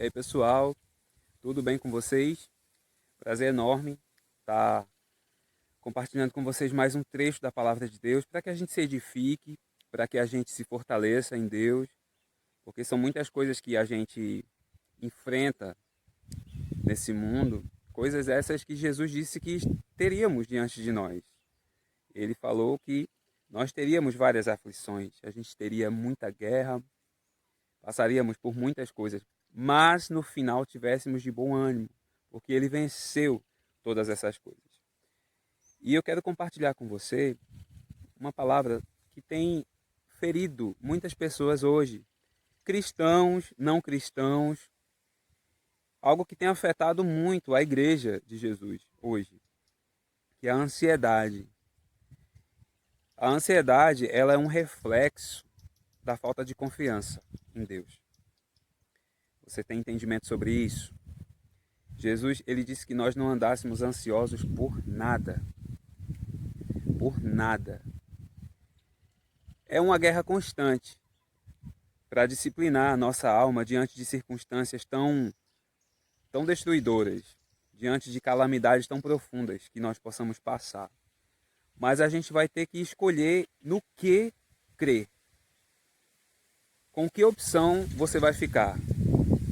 E aí, pessoal, tudo bem com vocês? Prazer enorme estar compartilhando com vocês mais um trecho da Palavra de Deus para que a gente se edifique, para que a gente se fortaleça em Deus, porque são muitas coisas que a gente enfrenta nesse mundo, coisas essas que Jesus disse que teríamos diante de nós. Ele falou que nós teríamos várias aflições, a gente teria muita guerra, passaríamos por muitas coisas, mas no final tivéssemos de bom ânimo, porque ele venceu todas essas coisas. E eu quero compartilhar com você uma palavra que tem ferido muitas pessoas hoje, cristãos, não cristãos, algo que tem afetado muito a igreja de Jesus hoje, que é a ansiedade. A ansiedade, ela é um reflexo da falta de confiança em Deus. Você tem entendimento sobre isso? Jesus, ele disse que nós não andássemos ansiosos por nada. Por nada. É uma guerra constante para disciplinar a nossa alma diante de circunstâncias tão destruidoras, diante de calamidades tão profundas que nós possamos passar. Mas a gente vai ter que escolher no que crer. Com que opção você vai ficar?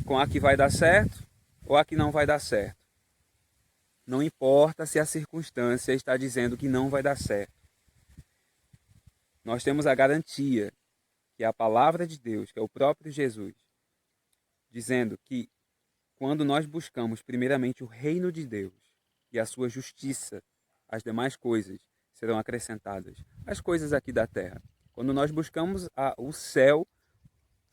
Com a que vai dar certo ou a que não vai dar certo? Não importa se a circunstância está dizendo que não vai dar certo. Nós temos a garantia que é a palavra de Deus, que é o próprio Jesus, dizendo que quando nós buscamos primeiramente o reino de Deus e a sua justiça, as demais coisas serão acrescentadas. As coisas aqui da terra. Quando nós buscamos o céu,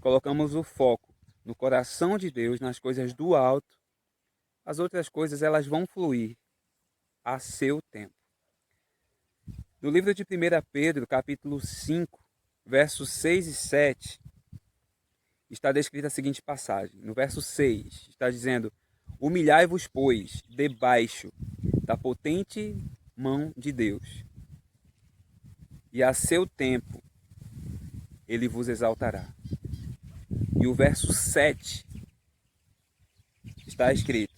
colocamos o foco no coração de Deus, nas coisas do alto, as outras coisas elas vão fluir a seu tempo. No livro de 1 Pedro, capítulo 5, versos 6 e 7, está descrita a seguinte passagem. No verso 6, está dizendo: humilhai-vos, pois, debaixo da potente mão de Deus, e a seu tempo ele vos exaltará. E o verso 7 está escrito: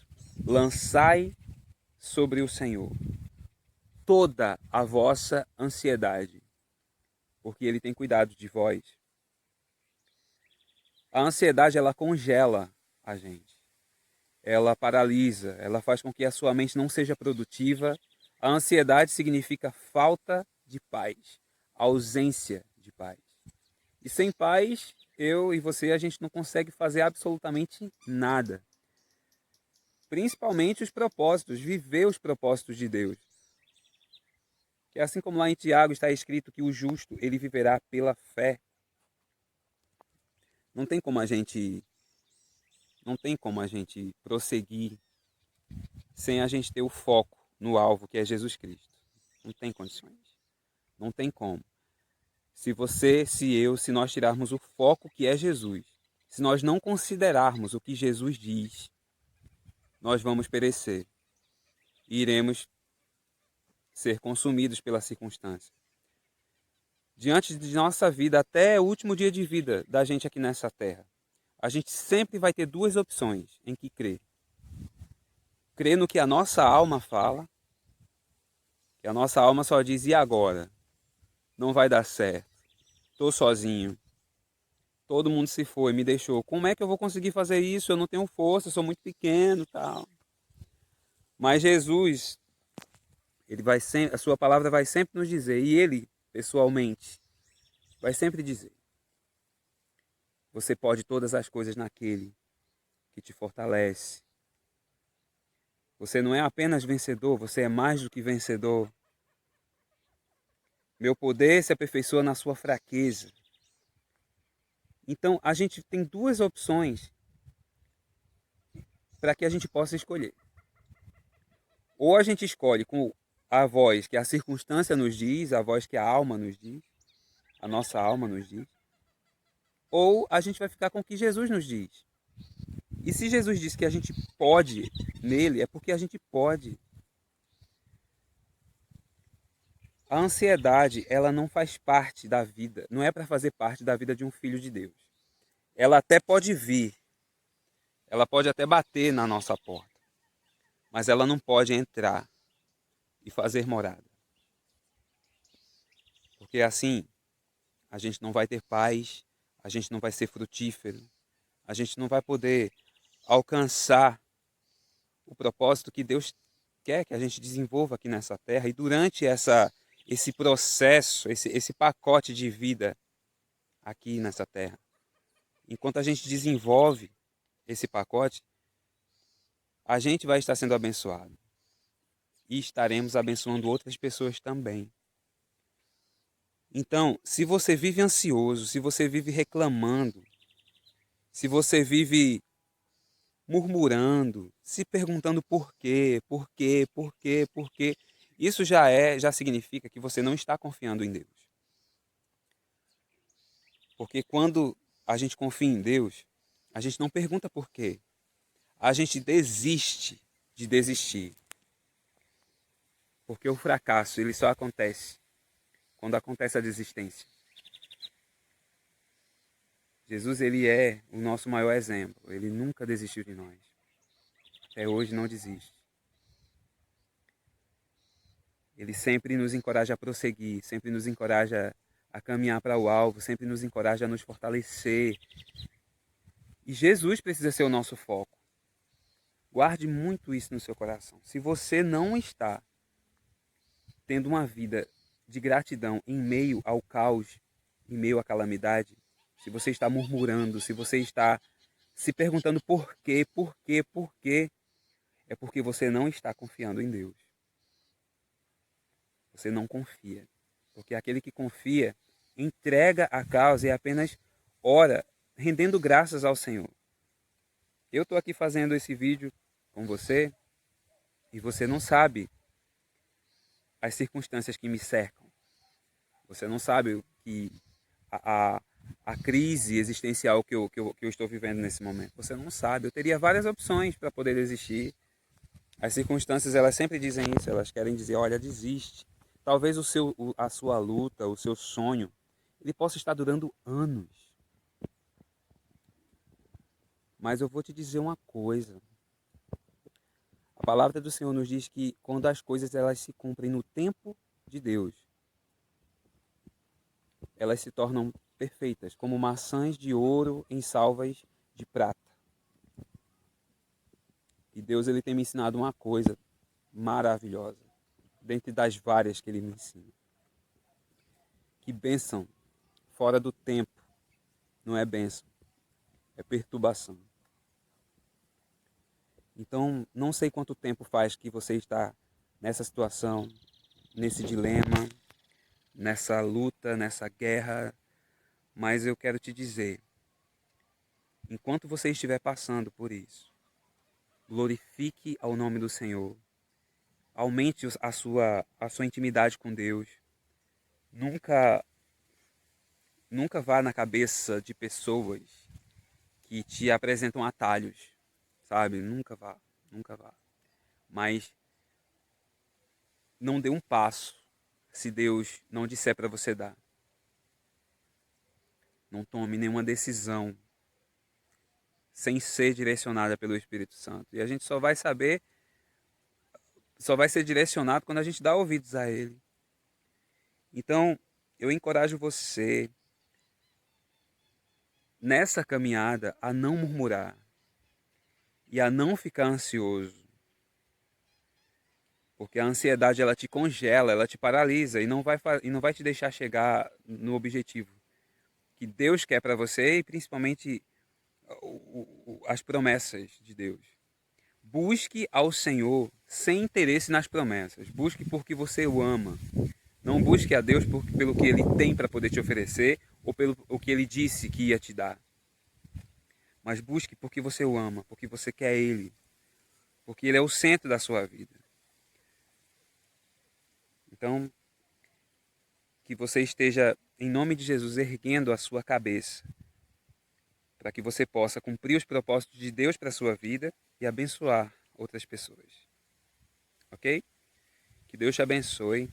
lançai sobre o Senhor toda a vossa ansiedade, porque ele tem cuidado de vós. A ansiedade, ela congela a gente. Ela paralisa, ela faz com que a sua mente não seja produtiva. A ansiedade significa falta de paz, ausência de paz. E sem paz, eu e você, a gente não consegue fazer absolutamente nada. Principalmente os propósitos, viver os propósitos de Deus. Que assim como lá em Tiago está escrito que o justo, ele viverá pela fé. Não tem como a gente prosseguir sem a gente ter o foco no alvo, que é Jesus Cristo. Não tem condições. Não tem como. Se você, se eu, se nós tirarmos o foco que é Jesus, se nós não considerarmos o que Jesus diz, nós vamos perecer e iremos ser consumidos pela circunstância. Diante de nossa vida, até o último dia de vida da gente aqui nessa terra, a gente sempre vai ter duas opções em que crer. Crer no que a nossa alma fala, que a nossa alma só diz: e agora? Não vai dar certo. Estou sozinho. Todo mundo se foi, me deixou. Como é que eu vou conseguir fazer isso? Eu não tenho força, sou muito pequeno, tal. Mas Jesus, ele vai sempre, a sua palavra vai sempre nos dizer, e ele, pessoalmente, vai sempre dizer: você pode todas as coisas naquele que te fortalece. Você não é apenas vencedor, você é mais do que vencedor. Meu poder se aperfeiçoa na sua fraqueza. Então, a gente tem duas opções para que a gente possa escolher. Ou a gente escolhe com a voz que a circunstância nos diz, a voz que a alma nos diz, a nossa alma nos diz, ou a gente vai ficar com o que Jesus nos diz. E se Jesus diz que a gente pode nele, é porque a gente pode. A ansiedade, ela não faz parte da vida, não é para fazer parte da vida de um filho de Deus. Ela até pode vir, Ela pode até bater na nossa porta, mas ela não pode entrar e fazer morada. Porque assim, a gente não vai ter paz, a gente não vai ser frutífero, a gente não vai poder alcançar o propósito que Deus quer que a gente desenvolva aqui nessa terra. E durante esse processo, esse pacote de vida aqui nessa terra, enquanto a gente desenvolve esse pacote, a gente vai estar sendo abençoado. E estaremos abençoando outras pessoas também. Então, se você vive ansioso, se você vive reclamando, se você vive murmurando, se perguntando por quê, por quê, por quê, por quê, isso já significa que você não está confiando em Deus. Porque quando a gente confia em Deus, a gente não pergunta por quê. A gente desiste de desistir. Porque o fracasso, ele só acontece quando acontece a desistência. Jesus, ele é o nosso maior exemplo. Ele nunca desistiu de nós. Até hoje não desiste. Ele sempre nos encoraja a prosseguir, sempre nos encoraja a caminhar para o alvo, sempre nos encoraja a nos fortalecer. E Jesus precisa ser o nosso foco. Guarde muito isso no seu coração. Se você não está tendo uma vida de gratidão em meio ao caos, em meio à calamidade, se você está murmurando, se você está se perguntando por quê, é porque você não está confiando em Deus. Você não confia. Porque aquele que confia entrega a causa e apenas ora, rendendo graças ao Senhor. Eu estou aqui fazendo esse vídeo com você e você não sabe as circunstâncias que me cercam. Você não sabe o que a crise existencial que eu estou vivendo nesse momento. Você não sabe. Eu teria várias opções para poder desistir. As circunstâncias, elas sempre dizem isso. Elas querem dizer, olha, desiste. Talvez a sua luta, o seu sonho, ele possa estar durando anos. Mas eu vou te dizer uma coisa. A palavra do Senhor nos diz que quando as coisas elas se cumprem no tempo de Deus, elas se tornam perfeitas, como maçãs de ouro em salvas de prata. E Deus ele tem me ensinado uma coisa maravilhosa, dentre das várias que ele me ensina. Que bênção fora do tempo não é bênção, é perturbação. Então, não sei quanto tempo faz que você está nessa situação, nesse dilema, nessa luta, nessa guerra, mas eu quero te dizer, enquanto você estiver passando por isso, glorifique ao nome do Senhor, aumente a sua intimidade com Deus, nunca vá na cabeça de pessoas que te apresentam atalhos, sabe? Nunca vá, nunca vá. Mas não dê um passo se Deus não disser para você dar. Não tome nenhuma decisão sem ser direcionada pelo Espírito Santo. E a gente só vai saber, só vai ser direcionado quando a gente dá ouvidos a Ele. Então, eu encorajo você nessa caminhada a não murmurar e a não ficar ansioso. Porque a ansiedade ela te congela, ela te paralisa e não vai te deixar chegar no objetivo que Deus quer para você e principalmente as promessas de Deus. Busque ao Senhor sem interesse nas promessas. Busque porque você o ama. Não busque a Deus pelo que Ele tem para poder te oferecer ou pelo o que Ele disse que ia te dar. Mas busque porque você o ama, porque você quer Ele, porque Ele é o centro da sua vida. Então, que você esteja, em nome de Jesus, erguendo a sua cabeça, para que você possa cumprir os propósitos de Deus para a sua vida e abençoar outras pessoas. Ok? Que Deus te abençoe.